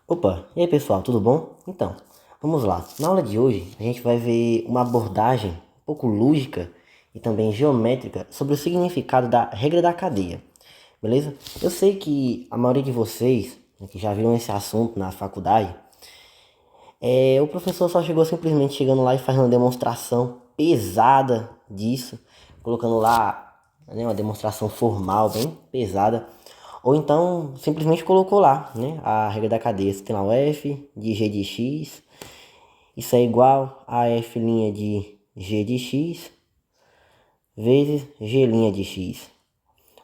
Opa, e aí pessoal, tudo bom? Então, vamos lá. Na aula de hoje, a gente vai ver uma abordagem um pouco lógica e também geométrica sobre o significado da regra da cadeia, beleza? Eu sei que a maioria de vocês, né, que já viram esse assunto na faculdade, o professor só chegou simplesmente chegando lá e fazendo uma demonstração pesada disso, colocando lá, né, uma demonstração formal bem pesada. Ou então simplesmente colocou lá, né, a regra da cadeia. Você tem lá o f de g de x, isso é igual a f' de g de x vezes g' de x.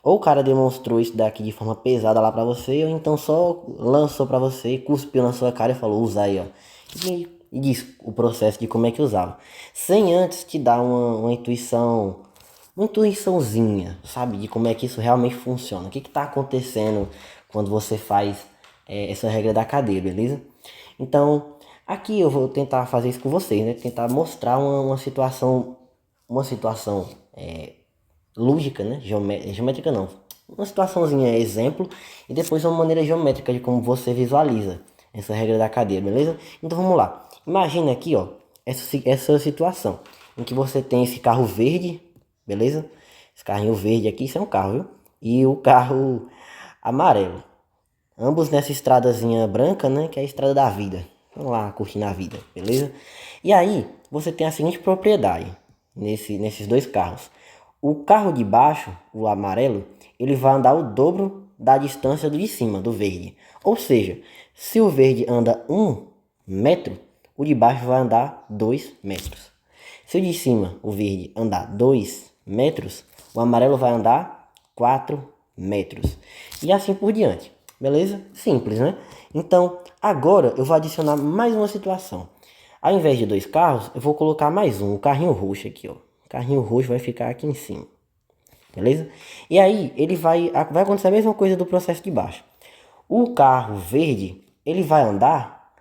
Ou o cara demonstrou isso daqui de forma pesada lá pra você, ou então só lançou pra você, cuspiu na sua cara e falou, usa aí, ó. E diz o processo de como é que usava. Sem antes te dar uma intuição, uma intuiçãozinha, sabe? De como é que isso realmente funciona. O que que tá acontecendo quando você faz essa regra da cadeia, beleza? Então, aqui eu vou tentar fazer isso com vocês, né? Tentar mostrar uma situação lógica, né? Geométrica não. Uma situaçãozinha exemplo e depois uma maneira geométrica de como você visualiza essa regra da cadeia, beleza? Então vamos lá. Imagina aqui, ó, essa situação em que você tem esse carro verde, beleza? Esse carrinho verde aqui, isso é um carro, viu? E o carro amarelo. Ambos nessa estradazinha branca, né? Que é a estrada da vida. Vamos lá curtindo a vida, beleza? E aí, você tem a seguinte propriedade nesses dois carros. O carro de baixo, o amarelo, ele vai andar o dobro da distância do de cima, do verde. Ou seja, se o verde anda 1 metro, o de baixo vai andar 2 metros. Se o de cima, o verde, andar 2 metros, o amarelo vai andar 4 metros. E assim por diante. Beleza? Simples, né? Então, agora eu vou adicionar mais uma situação. Ao invés de dois carros, eu vou colocar mais um, o carrinho roxo aqui, ó. O carrinho roxo vai ficar aqui em cima. Beleza? E aí, vai acontecer a mesma coisa do processo de baixo. O carro verde, ele vai andar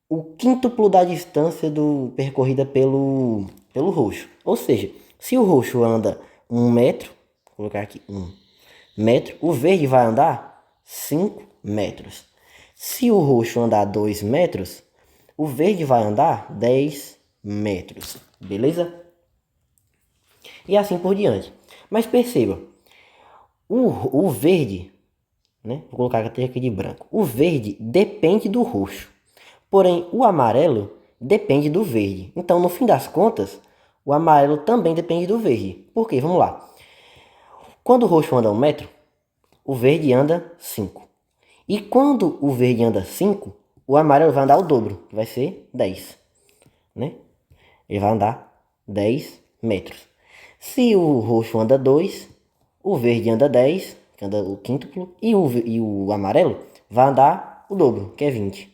o quíntuplo da distância percorrida pelo roxo. Ou seja, se o roxo anda 1 metro, vou colocar aqui 1 metro, o verde vai andar 5 metros. Se o roxo andar 2 metros, o verde vai andar 10 metros. Beleza? E assim por diante. Mas perceba, o verde, né? Vou colocar aqui de branco. O verde depende do roxo. Porém, o amarelo depende do verde. Então, no fim das contas, o amarelo também depende do verde. Por quê? Vamos lá. Quando o roxo anda 1 metro, o verde anda 5. E quando o verde anda 5, o amarelo vai andar o dobro, que vai ser 10. Né? Ele vai andar 10 metros. Se o roxo anda 2, o verde anda 10, que anda o quíntuplo, e o amarelo vai andar o dobro, que é 20.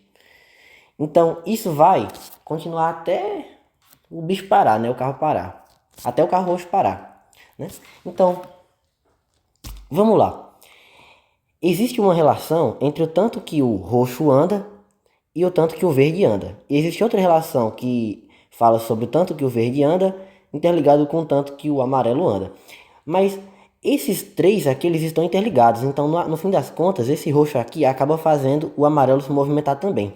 Então, isso vai continuar até o bicho parar, né? O carro parar. Até o carro roxo parar, né? Então, vamos lá. Existe uma relação entre o tanto que o roxo anda e o tanto que o verde anda. E existe outra relação que fala sobre o tanto que o verde anda interligado com o tanto que o amarelo anda. Mas esses três aqui, eles estão interligados. Então, no fim das contas, esse roxo aqui acaba fazendo o amarelo se movimentar também.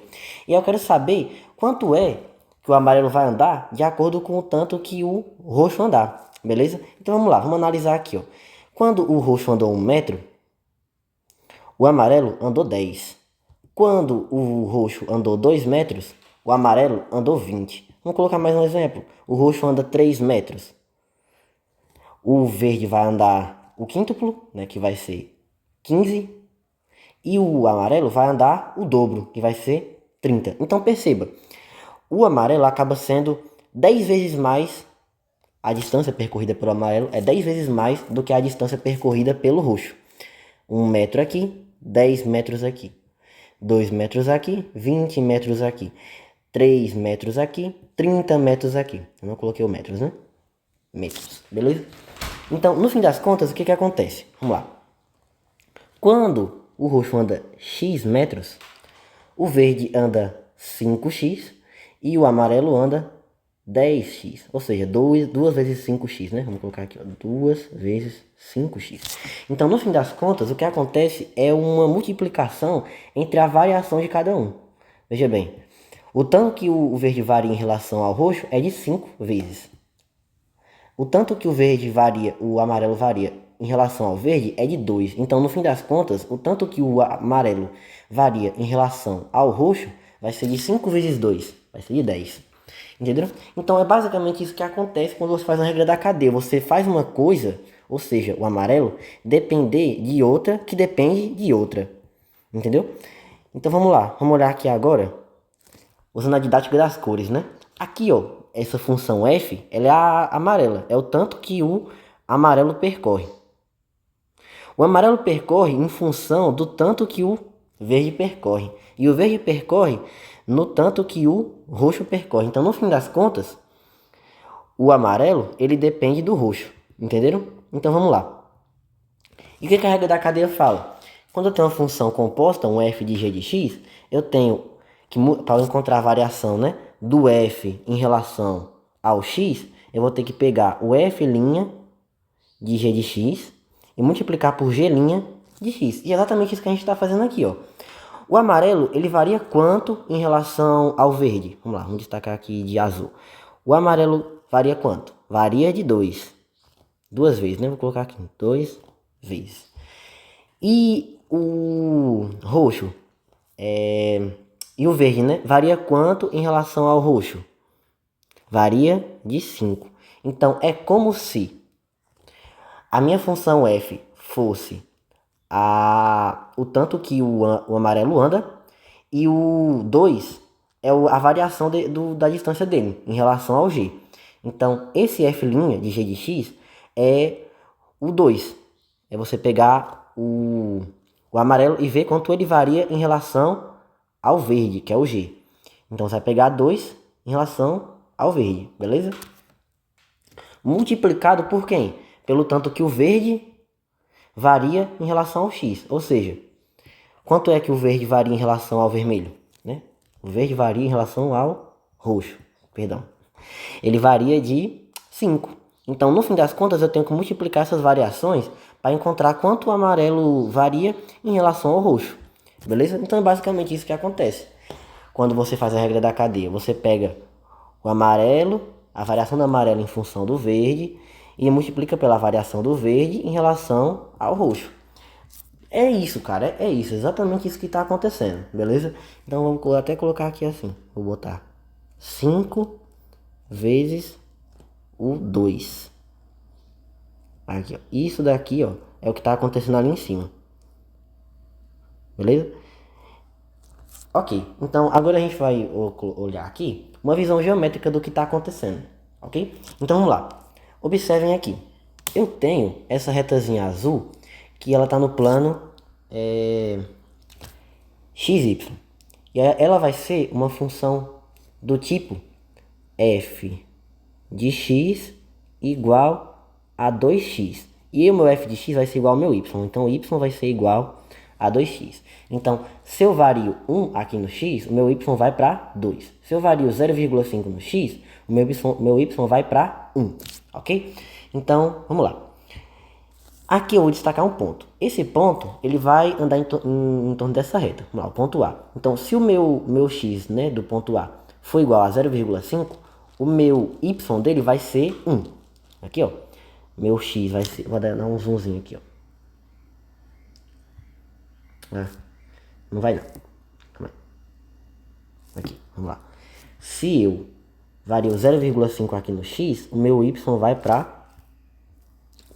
E eu quero saber quanto é que o amarelo vai andar de acordo com o tanto que o roxo andar. Beleza? Então, vamos lá. Vamos analisar aqui, ó. Quando o roxo andou 1 metro, o amarelo andou 10. Quando o roxo andou 2 metros, o amarelo andou 20. Vamos colocar mais um exemplo. O roxo anda 3 metros. O verde vai andar o quíntuplo, né, que vai ser 15. E o amarelo vai andar o dobro, que vai ser 30. Então perceba, o amarelo acaba sendo 10 vezes mais, a distância percorrida pelo amarelo é 10 vezes mais do que a distância percorrida pelo roxo. 1 metro aqui, 10 metros aqui. 2 metros aqui, 20 metros aqui. 3 metros aqui, 30 metros aqui. Eu não coloquei o metros, né? Metros, beleza? Então, no fim das contas, o que acontece? Vamos lá. Quando o roxo anda x metros, o verde anda 5x e o amarelo anda 10x. Ou seja, 2 vezes 5x, né? Vamos colocar aqui, ó, 2 vezes 5x. Então, no fim das contas, o que acontece é uma multiplicação entre a variação de cada um. Veja bem, o tanto que o verde varia em relação ao roxo é de 5 vezes. O tanto que o verde varia, o amarelo varia em relação ao verde é de 2. Então, no fim das contas, o tanto que o amarelo varia em relação ao roxo vai ser de 5 vezes 2, vai ser de 10. Entendeu? Então, é basicamente isso que acontece quando você faz a regra da cadeia. Você faz uma coisa, ou seja, o amarelo, depender de outra que depende de outra. Entendeu? Então, vamos lá. Vamos olhar aqui agora, usando a didática das cores, né? Aqui, ó, essa função f, ela é a amarela. É o tanto que o amarelo percorre. O amarelo percorre em função do tanto que o verde percorre. E o verde percorre no tanto que o roxo percorre. Então, no fim das contas, o amarelo, ele depende do roxo. Entenderam? Então, vamos lá. E o que a regra da cadeia fala? Quando eu tenho uma função composta, um f de g de x, eu tenho que, para encontrar a variação, né, do f em relação ao x, eu vou ter que pegar o f' de g de x e multiplicar por g' de x. E é exatamente isso que a gente está fazendo aqui, ó. O amarelo, ele varia quanto em relação ao verde? Vamos lá, vamos destacar aqui de azul. O amarelo varia quanto? Varia de 2. 2 vezes, né? Vou colocar aqui, 2 vezes. E o roxo, e o verde, né? Varia quanto em relação ao roxo? Varia de 5. Então, é como se a minha função f fosse o tanto que o amarelo anda, e o 2 é a variação da distância dele em relação ao g. Então, esse f' de g de x é o 2. É você pegar o amarelo e ver quanto ele varia em relação ao verde, que é o g. Então, você vai pegar 2 em relação ao verde, beleza? Multiplicado por quem? Pelo tanto que o verde varia em relação ao x. Ou seja, quanto é que o verde varia em relação ao vermelho? Né? O verde varia em relação ao roxo. Perdão. Ele varia de 5. Então, no fim das contas, eu tenho que multiplicar essas variações para encontrar quanto o amarelo varia em relação ao roxo. Beleza? Então, é basicamente isso que acontece. Quando você faz a regra da cadeia, você pega o amarelo, a variação do amarelo em função do verde, e multiplica pela variação do verde em relação ao roxo. É isso, cara, é isso, exatamente isso que está acontecendo, beleza? Então vamos até colocar aqui assim, vou botar 5 vezes o 2. Aqui, ó. Isso daqui, ó, é o que está acontecendo ali em cima. Beleza? Ok, então agora a gente vai olhar aqui uma visão geométrica do que está acontecendo, ok? Então vamos lá. Observem aqui. Eu tenho essa retazinha azul que ela está no plano XY. E ela vai ser uma função do tipo f de x igual a 2x. E o meu f de x vai ser igual ao meu y. Então, y vai ser igual a 2x. Então, se eu vario 1 aqui no x, o meu y vai para 2. Se eu vario 0,5 no x, o meu y vai para 1. Ok? Então, vamos lá. Aqui eu vou destacar um ponto. Esse ponto, ele vai andar em torno dessa reta. Vamos lá, o ponto A. Então, se o meu x, né, do ponto A for igual a 0,5, o meu y dele vai ser 1. Aqui, ó. Meu x vai ser... Vou dar um zoomzinho aqui, ó. Não vai não. Calma aí. Aqui, vamos lá. Se eu vario 0,5 aqui no x, o meu y vai para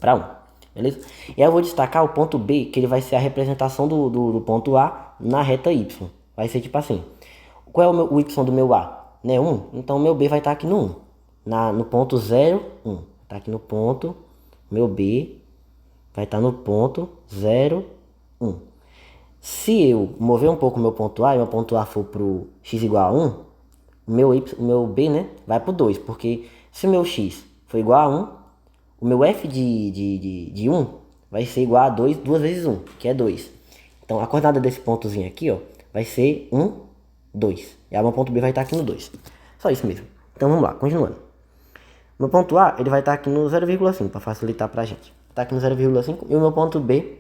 1. Beleza? E aí eu vou destacar o ponto B, que ele vai ser a representação do ponto A na reta Y. Vai ser tipo assim. Qual é o Y do meu A? Né, 1? Então o meu B vai estar aqui no 1. No ponto 0, 1. Tá aqui no ponto. Meu B vai estar no ponto 0, 1. Se eu mover um pouco o meu ponto A e meu ponto A for pro x igual a 1, o meu B, né, vai pro 2. Porque se o meu x for igual a 1, o meu f de 1 vai ser igual a 2 vezes 1, que é 2. Então, a coordenada desse pontozinho aqui, ó, vai ser 1, 2. E aí, meu ponto B vai estar aqui no 2. Só isso mesmo. Então, vamos lá, continuando. Meu ponto A, ele vai estar aqui no 0,5, para facilitar pra gente. Tá aqui no 0,5 e o meu ponto B,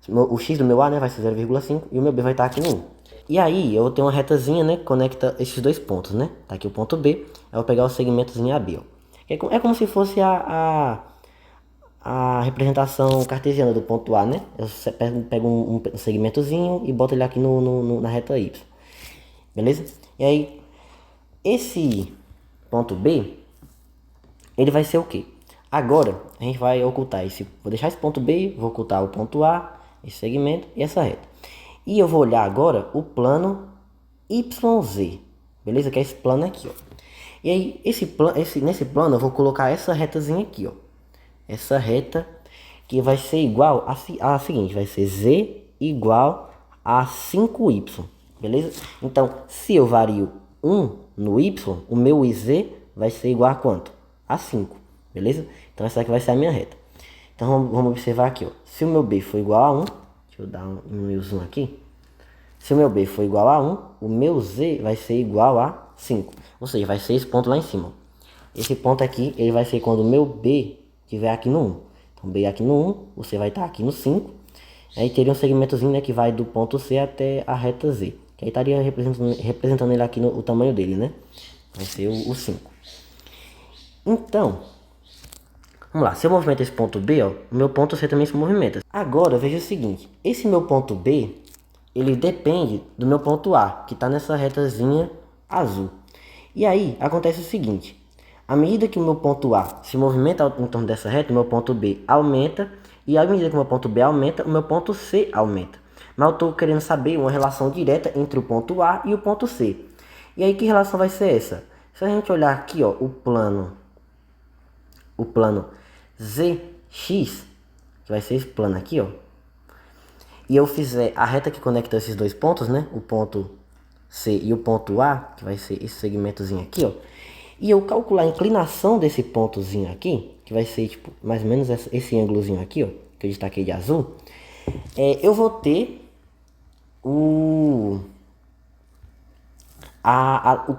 o x do meu A, né, vai ser 0,5 e o meu B vai estar aqui no 1. E aí eu vou ter uma retazinha, né, que conecta esses dois pontos, né? Tá aqui o ponto B, aí eu vou pegar o segmentozinho AB, ó. É como se fosse a representação cartesiana do ponto A, né? Eu pego um segmentozinho e boto ele aqui na reta Y, beleza? E aí, esse ponto B, ele vai ser o quê? Agora, a gente vai ocultar esse... Vou deixar esse ponto B, vou ocultar o ponto A, esse segmento e essa reta. E eu vou olhar agora o plano YZ, beleza? Que é esse plano aqui, ó. E aí, nesse plano eu vou colocar essa retazinha aqui, ó. Essa reta que vai ser igual a seguinte, vai ser Z igual a 5Y, beleza? Então, se eu vario 1 no Y, o meu IZ vai ser igual a quanto? A 5, beleza? Então essa aqui vai ser a minha reta. Então vamos observar aqui, ó. Se o meu B for igual a 1, deixa eu dar um zoom aqui. Se o meu B for igual a 1, o meu Z vai ser igual a 5. Ou seja, vai ser esse ponto lá em cima. Esse ponto aqui, ele vai ser quando o meu B estiver aqui no 1. Então B aqui no 1, você vai estar aqui no 5. Aí teria um segmentozinho, né, que vai do ponto C até a reta Z. Que aí estaria representando ele aqui o tamanho dele, né? Vai ser o 5. Então, vamos lá. Se eu movimento esse ponto B, ó, o meu ponto C também se movimenta. Agora, veja o seguinte. Esse meu ponto B, ele depende do meu ponto A, que está nessa retazinha azul. E aí, acontece o seguinte. À medida que o meu ponto A se movimenta em torno dessa reta, o meu ponto B aumenta. E à medida que o meu ponto B aumenta, o meu ponto C aumenta. Mas eu estou querendo saber uma relação direta entre o ponto A e o ponto C. E aí, que relação vai ser essa? Se a gente olhar aqui, ó, o plano ZX, que vai ser esse plano aqui, ó. E eu fizer a reta que conecta esses dois pontos, né? O ponto C e o ponto A, que vai ser esse segmentozinho aqui, ó. E eu calcular a inclinação desse pontozinho aqui, que vai ser tipo mais ou menos esse ângulozinho aqui, ó, que eu destaquei de azul. Eu vou ter o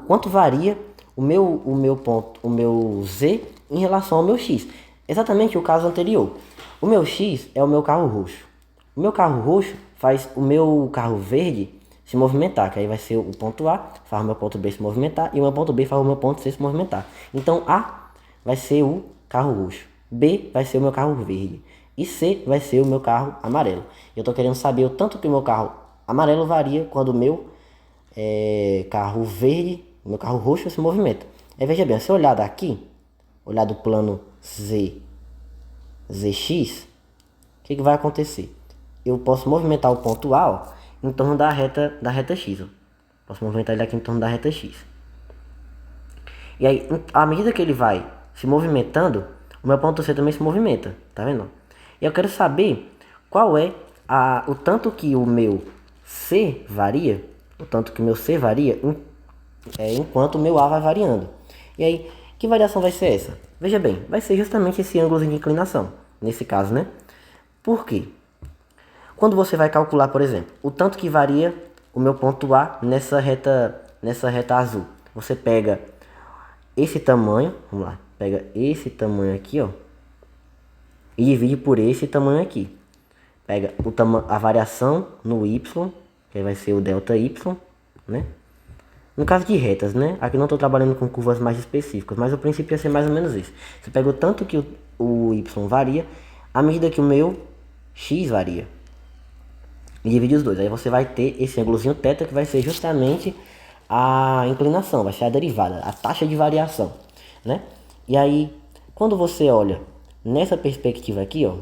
quanto varia o meu Z em relação ao meu X. Exatamente o caso anterior. O meu X é o meu carro roxo. O meu carro roxo faz o meu carro verde se movimentar, que aí vai ser o ponto A, faz o meu ponto B se movimentar, e o meu ponto B faz o meu ponto C se movimentar. Então A vai ser o carro roxo, B vai ser o meu carro verde, e C vai ser o meu carro amarelo. Eu estou querendo saber o tanto que o meu carro amarelo varia quando o meu carro verde, o meu carro roxo se movimenta. Aí veja bem, se eu olhar daqui, olhar do plano ZX, o que vai acontecer? Eu posso movimentar o ponto A, ó, em torno da reta X. Ó. Posso movimentar ele aqui em torno da reta X. E aí, à medida que ele vai se movimentando, o meu ponto C também se movimenta. Tá vendo? E eu quero saber qual é o tanto que o meu C varia, enquanto o meu A vai variando. E aí, que variação vai ser essa? Veja bem, vai ser justamente esse ângulo de inclinação, nesse caso, né? Por quê? Quando você vai calcular, por exemplo, o tanto que varia o meu ponto A nessa reta azul, você pega esse tamanho, vamos lá, pega esse tamanho aqui, ó, e divide por esse tamanho aqui. Pega a variação no Y, que vai ser o delta Y, né? No caso de retas, né? Aqui não estou trabalhando com curvas mais específicas, mas o princípio ia ser mais ou menos isso. Você pega o tanto que o Y varia, à medida que o meu X varia. E divide os dois. Aí você vai ter esse ângulozinho θ, que vai ser justamente a inclinação, vai ser a derivada, a taxa de variação, né? E aí, quando você olha nessa perspectiva aqui, ó.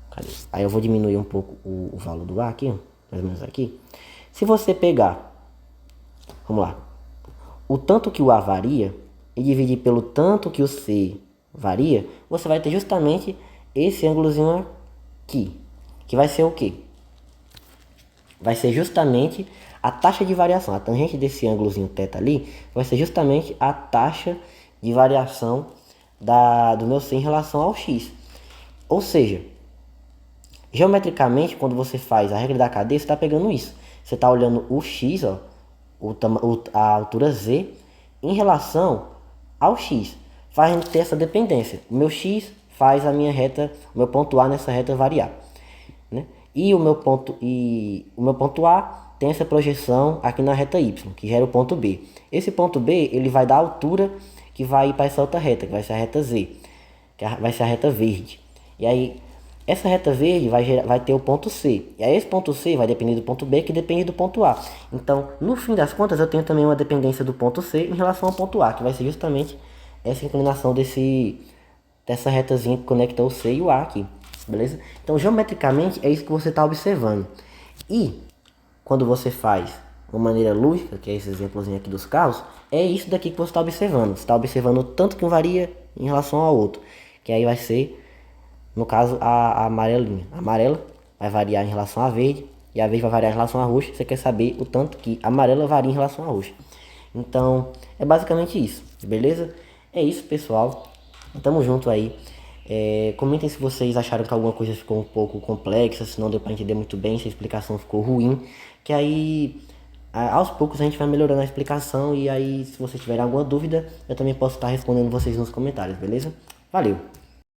Cadê? Aí eu vou diminuir um pouco o valor do A aqui, ó, mais ou menos aqui. Se você pegar, vamos lá, o tanto que o A varia e dividir pelo tanto que o C varia, você vai ter justamente esse ângulozinho aqui, que vai ser o quê? Vai ser justamente a taxa de variação. A tangente desse ângulozinho θ ali vai ser justamente a taxa de variação do meu C em relação ao X. Ou seja, geometricamente, quando você faz a regra da cadeia, você está pegando isso. Você está olhando o X, ó, a altura Z, em relação ao X. Faz ter essa dependência. O meu X faz a minha reta, o meu ponto A nessa reta variar, né? E o meu ponto A tem essa projeção aqui na reta Y, que gera o ponto B. Esse ponto B, ele vai dar a altura que vai ir para essa outra reta, que vai ser a reta Z, que vai ser a reta verde. E aí, essa reta verde vai ter o ponto C. E aí esse ponto C vai depender do ponto B, que depende do ponto A. Então, no fim das contas, eu tenho também uma dependência do ponto C em relação ao ponto A, que vai ser justamente essa inclinação dessa retazinha que conecta o C e o A aqui. Beleza? Então, geometricamente, é isso que você está observando. E, quando você faz de uma maneira lógica, que é esse exemplozinho aqui dos carros, é isso daqui que você está observando. Você está observando o tanto que um varia em relação ao outro. Que aí vai ser, no caso, a amarelinha. A amarela vai variar em relação à verde, e a verde vai variar em relação à roxa. Você quer saber o tanto que a amarela varia em relação à roxa. Então, é basicamente isso, beleza? É isso, pessoal. Tamo junto aí. Comentem se vocês acharam que alguma coisa ficou um pouco complexa, se não deu para entender muito bem, se a explicação ficou ruim. Que aí, aos poucos, a gente vai melhorando a explicação. E aí, se vocês tiverem alguma dúvida, eu também posso estar respondendo vocês nos comentários, beleza? Valeu!